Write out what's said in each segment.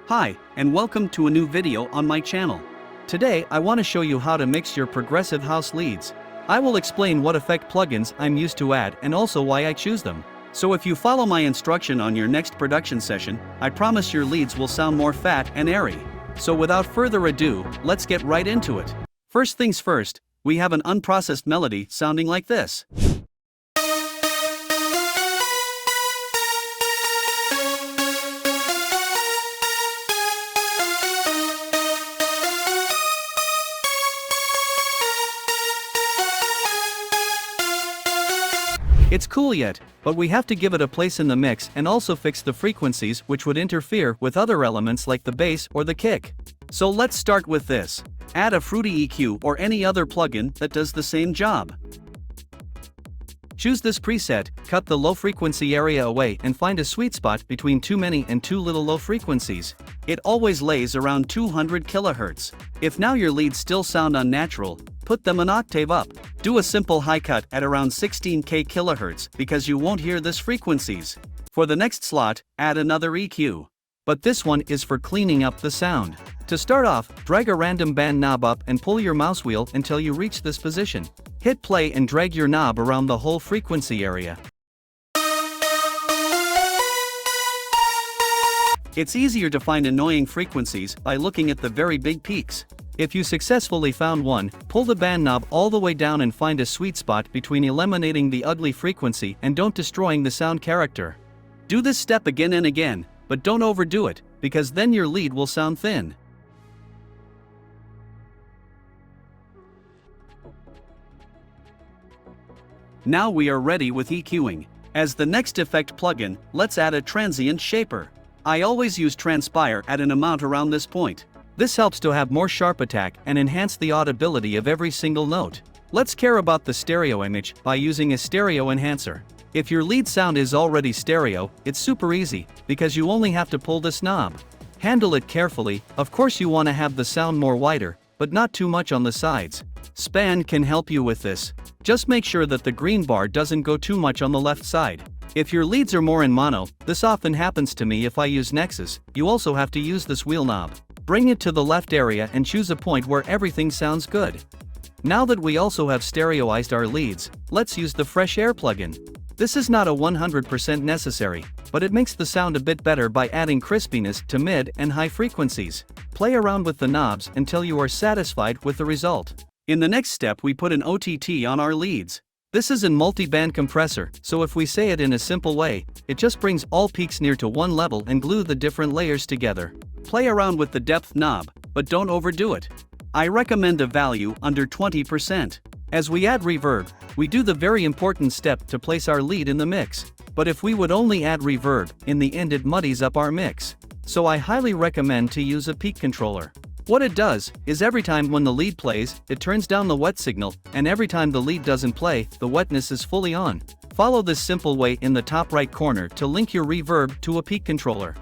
Hi, and welcome to a new video on my channel. Today I want to show you how to mix your progressive house leads. I will explain what effect plugins I'm used to add and also why I choose them. So if you follow my instruction on your next production session, I promise your leads will sound more fat and airy. So without further ado, let's get right into it. First things first, we have an unprocessed melody sounding like this. It's cool yet, but we have to give it a place in the mix and also fix the frequencies which would interfere with other elements like the bass or the kick. So let's start with this. Add a fruity EQ or any other plugin that does the same job. Choose this preset, cut the low frequency area away and find a sweet spot between too many and too little low frequencies. It always lays around 200 kHz. If now your leads still sound unnatural, put them an octave up. Do a simple high cut at around 16k kHz because you won't hear this frequencies. For the next slot, add another EQ. But this one is for cleaning up the sound. To start off, drag a random band knob up and pull your mouse wheel until you reach this position. Hit play and drag your knob around the whole frequency area. It's easier to find annoying frequencies by looking at the very big peaks. If you successfully found one, pull the band knob all the way down and find a sweet spot between eliminating the ugly frequency and don't destroying the sound character. Do this step again and again, but don't overdo it, because then your lead will sound thin. Now we are ready with EQing. As the next effect plugin, let's add a transient shaper. I always use transpire at an amount around this point. This helps to have more sharp attack and enhance the audibility of every single note. Let's care about the stereo image by using a stereo enhancer. If your lead sound is already stereo, it's super easy, because you only have to pull this knob. Handle it carefully. Of course you want to have the sound more wider, but not too much on the sides. Span can help you with this. Just make sure that the green bar doesn't go too much on the left side. If your leads are more in mono, this often happens to me if I use Nexus, you also have to use this wheel knob. Bring it to the left area and choose a point where everything sounds good. Now that we also have stereoized our leads, let's use the Fresh Air plugin. This is not a 100% necessary, but it makes the sound a bit better by adding crispiness to mid and high frequencies. Play around with the knobs until you are satisfied with the result. In the next step we put an OTT on our leads. This is a multi-band compressor, so if we say it in a simple way, it just brings all peaks near to one level and glue the different layers together. Play around with the depth knob, but don't overdo it. I recommend a value under 20%. As we add reverb, we do the very important step to place our lead in the mix. But if we would only add reverb, in the end it muddies up our mix. So I highly recommend to use a peak controller. What it does, is every time when the lead plays, it turns down the wet signal, and every time the lead doesn't play, the wetness is fully on. Follow this simple way in the top right corner to link your reverb to a peak controller.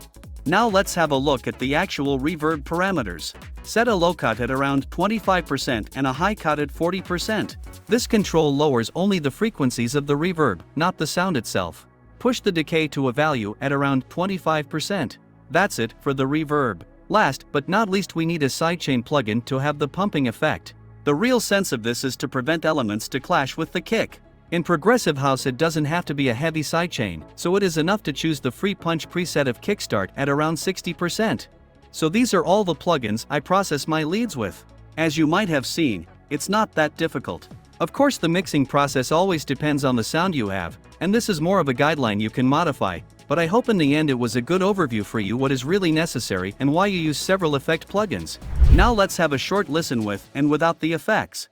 Now let's have a look at the actual reverb parameters. Set a low cut at around 25% and a high cut at 40%. This control lowers only the frequencies of the reverb, not the sound itself. Push the decay to a value at around 25%. That's it for the reverb. Last but not least we need a sidechain plugin to have the pumping effect. The real sense of this is to prevent elements to clash with the kick. In progressive house it doesn't have to be a heavy sidechain, so it is enough to choose the free punch preset of kickstart at around 60%. So these are all the plugins I process my leads with. As you might have seen, it's not that difficult. Of course the mixing process always depends on the sound you have, and this is more of a guideline you can modify, but I hope in the end it was a good overview for you what is really necessary and why you use several effect plugins. Now let's have a short listen with and without the effects.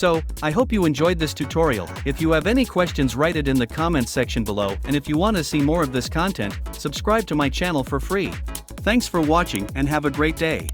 So, I hope you enjoyed this tutorial. If you have any questions, write it in the comments section below, and if you want to see more of this content, subscribe to my channel for free. Thanks for watching and have a great day.